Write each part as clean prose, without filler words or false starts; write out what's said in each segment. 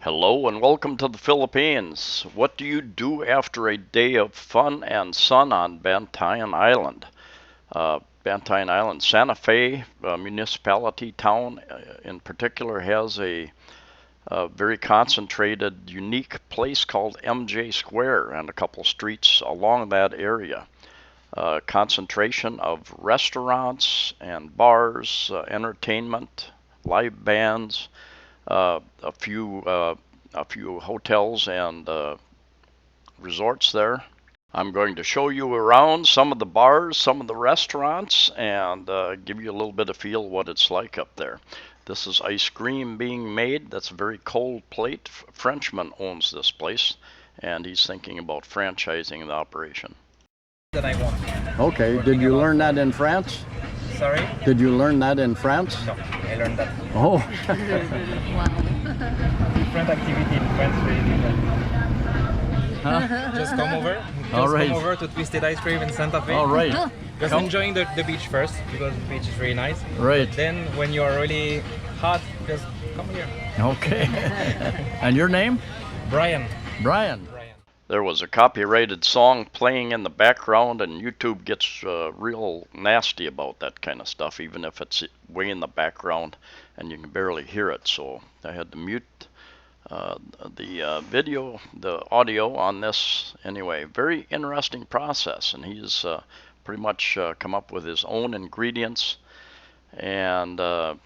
Hello and welcome to the Philippines. What do you do after a day of fun and sun on Bantayan Island? Bantayan Island, Santa Fe municipality town in particular has a very concentrated, unique place called MJ Square and a couple streets along that area. Concentration of restaurants and bars, entertainment, live bands, uh, a few uh, a few hotels and resorts there. I'm going to show you around some of the bars, some of the restaurants, and give you a little bit of feel what it's like up there. This is ice cream being made. That's a very cold plate. Frenchman owns this place, and he's thinking about franchising the operation. That I want. Okay, did you learn that in France? Sorry? Did you learn that in France? No, I learned that. Oh, Different activity in France, really different. Just come over. All right. Come over to Twisted Ice Cream in Santa Fe. all right, Just Come. enjoying the beach first because the beach is very nice. right, Then when you are really hot, just come here. okay. And your name? Brian. Brian. Brian. There was a copyrighted song playing in the background, and YouTube gets real nasty about that kind of stuff, even if it's way in the background and you can barely hear it. So I had to mute the video, the audio on this. Anyway, very interesting process, and he's pretty much come up with his own ingredients. And the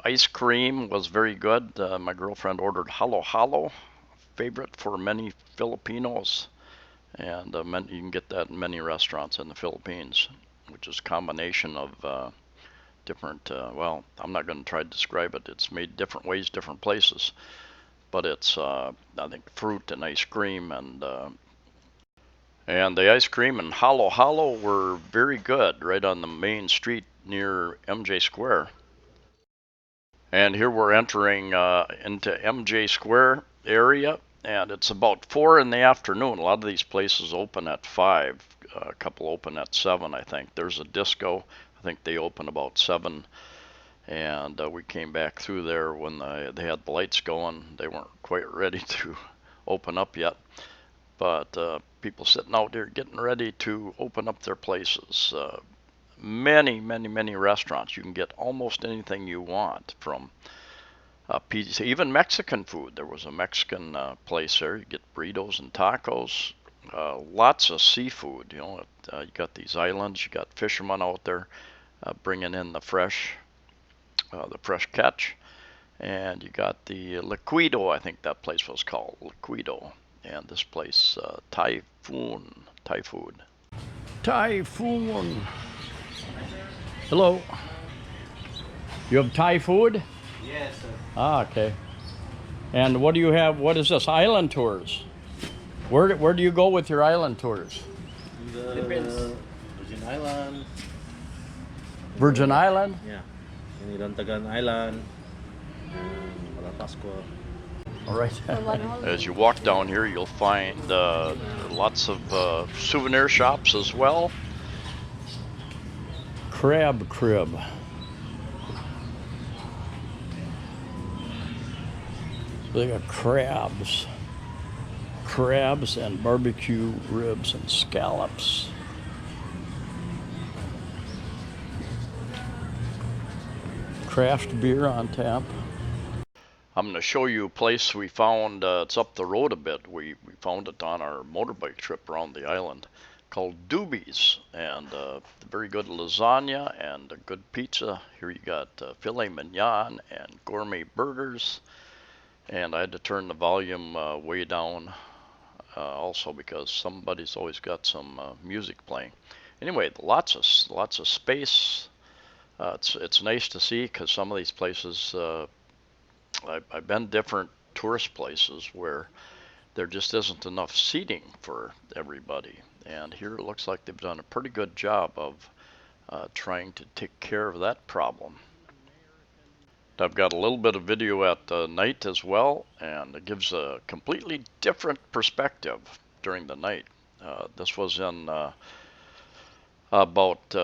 ice cream was very good. My girlfriend ordered halo halo, favorite for many Filipinos, and you can get that in many restaurants in the Philippines, which is a combination of different, well, I'm not going to try to describe it. It's made different ways, different places, but it's, I think, fruit and ice cream, and the ice cream and halo halo were very good right on the main street near MJ Square. And here we're entering into MJ Square area, and it's about 4 in the afternoon. A lot of these places open at 5, a couple open at 7, I think. There's a disco. I think they open about 7, and we came back through there when they had the lights going. They weren't quite ready to open up yet, but people sitting out there getting ready to open up their places. Many restaurants. You can get almost anything you want, from pizza, even Mexican food. There was a Mexican place there. You get burritos and tacos. Lots of seafood. You got these islands. You got fishermen out there bringing in the fresh catch, and you got the liquido. I think that place was called liquido, and this place Typhoon. Typhoon. Hello. You have Thai food? Yes, sir. Ah, okay. And what do you have? What is this? Island tours. Where do you go with your island tours? Virgin Island. Virgin Island? Yeah. Nilantagan Island. And Malapascua. All right. As you walk down here, you'll find lots of souvenir shops as well. Crab crib. They got crabs and barbecue ribs and scallops. Craft beer on tap. I'm going to show you a place we found. It's up the road a bit. We found it on our motorbike trip around the island, called Doobies, and very good lasagna and a good pizza. Here you got filet mignon and gourmet burgers, and I had to turn the volume way down also because somebody's always got some music playing. Anyway, lots of space. It's nice to see, because some of these places I've been different tourist places where there just isn't enough seating for everybody. And here it looks like they've done a pretty good job of trying to take care of that problem. I've got a little bit of video at night as well, and it gives a completely different perspective during the night. This was in about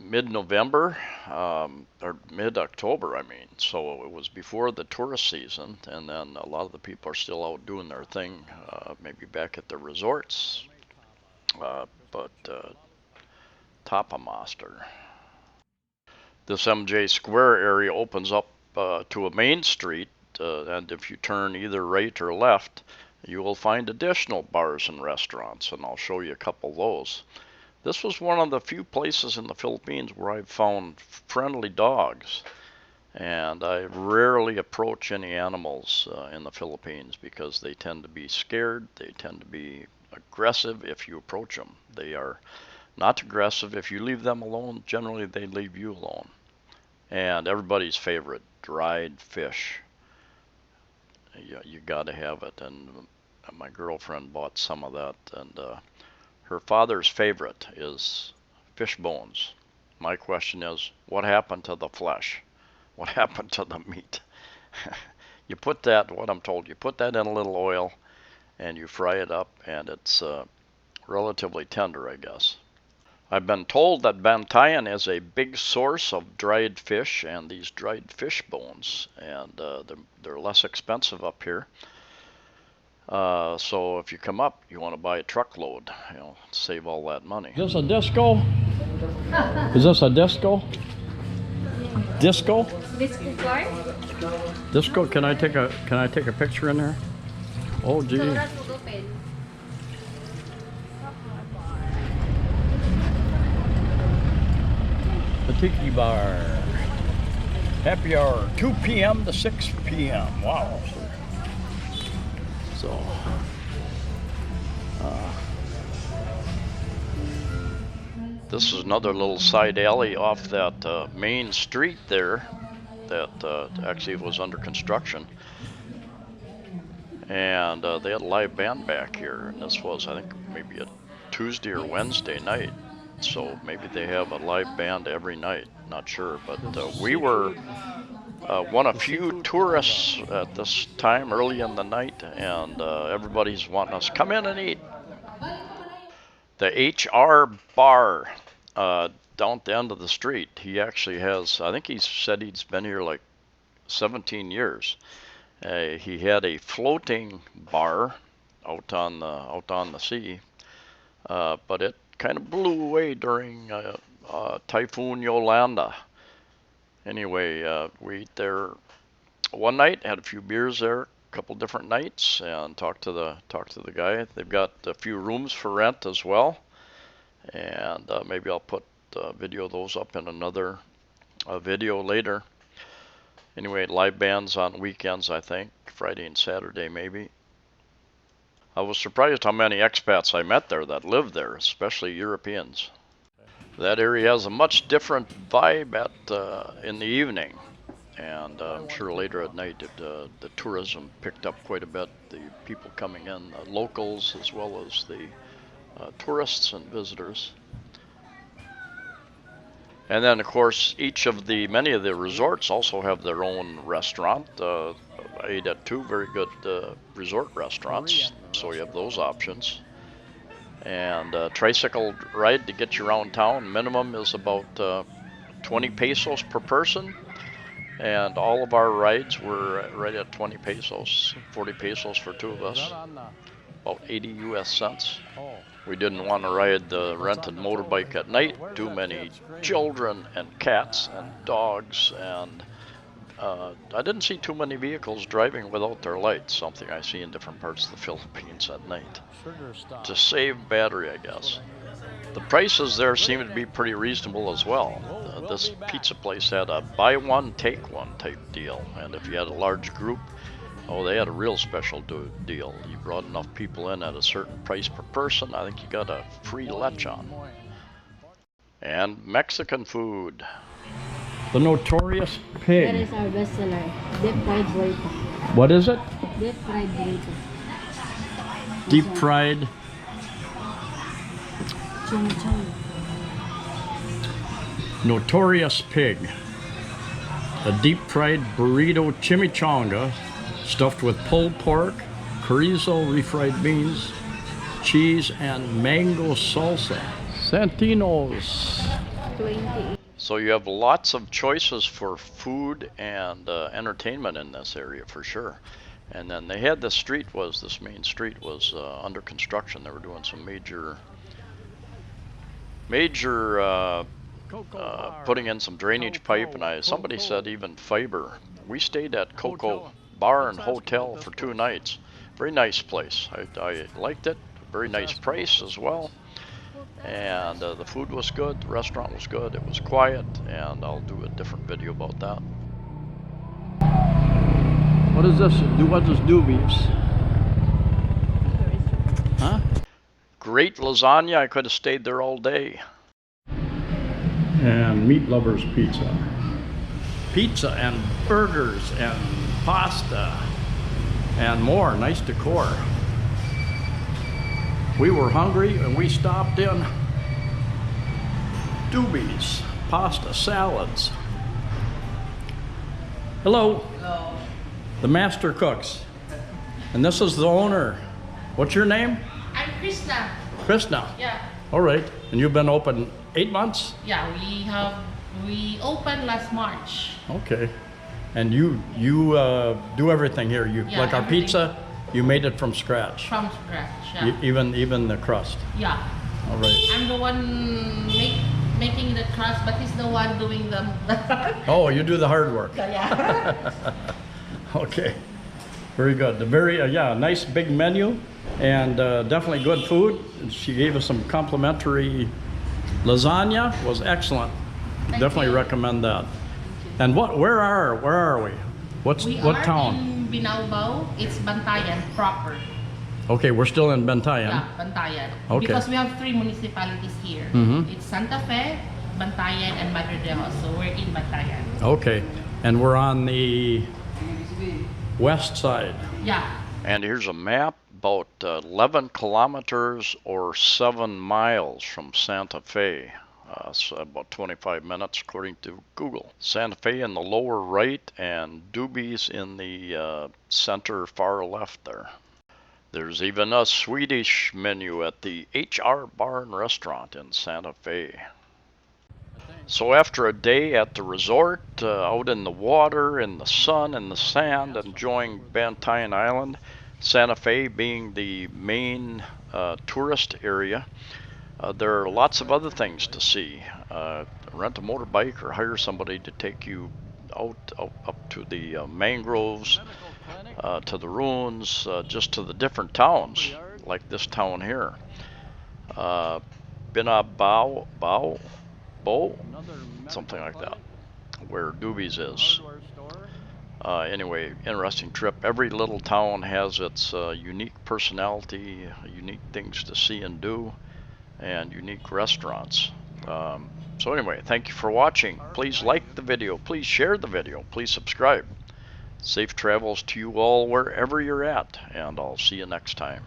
mid-November, or mid-October, I mean. So it was before the tourist season, and then a lot of the people are still out doing their thing, maybe back at the resorts. But top of Master. This MJ Square area opens up to a main street, and if you turn either right or left, you will find additional bars and restaurants, and I'll show you a couple of those. This was one of the few places in the Philippines where I've found friendly dogs, and I rarely approach any animals in the Philippines because they tend to be scared, they tend to be aggressive if you approach them. They are not aggressive. If you leave them alone, generally they leave you alone. And everybody's favorite, dried fish. You got to have it. And my girlfriend bought some of that, and her father's favorite is fish bones. My question is, what happened to the flesh? What happened to the meat? You put that, what I'm told, you put that in a little oil and you fry it up, and it's relatively tender, I guess. I've been told that Bantayan is a big source of dried fish and these dried fish bones, and they're less expensive up here. So if you come up, you want to buy a truckload, save all that money. Is this a disco? Is this a disco? Disco? Disco car? Disco? Can I take a picture in there? Oh gee. So that's open. The Tiki Bar. Happy hour, 2 p.m. to 6 p.m. Wow. So, this is another little side alley off that main street there that actually was under construction. And they had a live band back here, and this was, I think, maybe a Tuesday or Wednesday night. So maybe they have a live band every night, not sure. But we were one of few tourists at this time, early in the night, and everybody's wanting us to come in and eat. The HR Bar down at the end of the street, he actually has, I think he said he's been here like 17 years. He had a floating bar out on the sea, but it kind of blew away during Typhoon Yolanda. Anyway, we ate there one night, had a few beers there, a couple different nights, and talked to the guy. They've got a few rooms for rent as well, and maybe I'll put video of those up in another video later. Anyway, live bands on weekends, I think, Friday and Saturday maybe. I was surprised how many expats I met there that lived there, especially Europeans. That area has a much different vibe in the evening, and I'm sure later at night the tourism picked up quite a bit. The people coming in, locals as well as the tourists and visitors. And then, of course, many of the resorts also have their own restaurant. I ate at two very good resort restaurants, so you have those options. And tricycle ride to get you around town, minimum is about 20 pesos per person. And all of our rides were right at 20 pesos, 40 pesos for two of us, about 80 US cents. We didn't want to ride the rented motorbike at night. Too many children and cats and dogs, and I didn't see too many vehicles driving without their lights, something I see in different parts of the Philippines at night. To save battery, I guess. The prices there seem to be pretty reasonable as well. This pizza place had a buy one, take one type deal, and if you had a large group, they had a real special deal. You brought enough people in at a certain price per person, I think you got a free lechon. And Mexican food. the notorious pig. That is our best seller. Deep fried burrito. What is it? Deep fried burrito. Deep fried. Chimichurri. Notorious pig. A deep fried burrito chimichanga stuffed with pulled pork, chorizo, refried beans, cheese, and mango salsa. Santino's. 28. So you have lots of choices for food and entertainment in this area for sure. And then they had this main street was under construction. They were doing some major putting in some drainage pipe, and somebody said even fiber. We stayed at Cocoa Bar and Hotel for 2 nights. Very nice place. I liked it. Very nice price as well. And the food was good, the restaurant was good, it was quiet, and I'll do a different video about that. What is this? What is Doobies? Huh? Great lasagna, I could have stayed there all day. And Meat Lovers Pizza. Pizza and burgers and pasta and more. Nice decor. We were hungry and we stopped in Doobies. Pasta, salads. Hello. Hello. The master cooks. And this is the owner. What's your name? I'm Krishna. Krishna. Yeah. All right. And you've been open 8 months? Yeah, we opened last March. Okay. And you do everything here. Yeah, like our everything. pizza, you made it from scratch. From scratch. Yeah. Even the crust. Yeah. All right. I'm the one making the crust, but he's the one doing the. Oh, you do the hard work. Yeah. Okay. Very good. The very nice big menu, and definitely good food. She gave us some complimentary lasagna. Was excellent. Definitely you. recommend that. And where are we? What are town? in Binaobao. It's Bantayan proper. Okay, we're still in Bantayan. Yeah, Bantayan. Okay. Because we have 3 municipalities here. Mhm. It's Santa Fe, Bantayan, and Madre de Dios. So we're in Bantayan. Okay, and we're on the west side. Yeah. And here's a map, about 11 kilometers or 7 miles from Santa Fe. So about 25 minutes according to Google. Santa Fe in the lower right and Doobies in the center far left there. There's even a Swedish menu at the HR Bar and Restaurant in Santa Fe. So after a day at the resort, out in the water, in the sun, in the sand, enjoying Bantayan Island, Santa Fe being the main tourist area, there are lots of other things to see. Rent a motorbike or hire somebody to take you out up to the mangroves, to the ruins, just to the different towns, like this town here. Binaobao, something like that, where Doobies is. Anyway, interesting trip. Every little town has its unique personality, unique things to see and do, and unique restaurants. So anyway, thank you for watching. Please like the video, please share the video, please subscribe. Safe travels to you all wherever you're at, and I'll see you next time.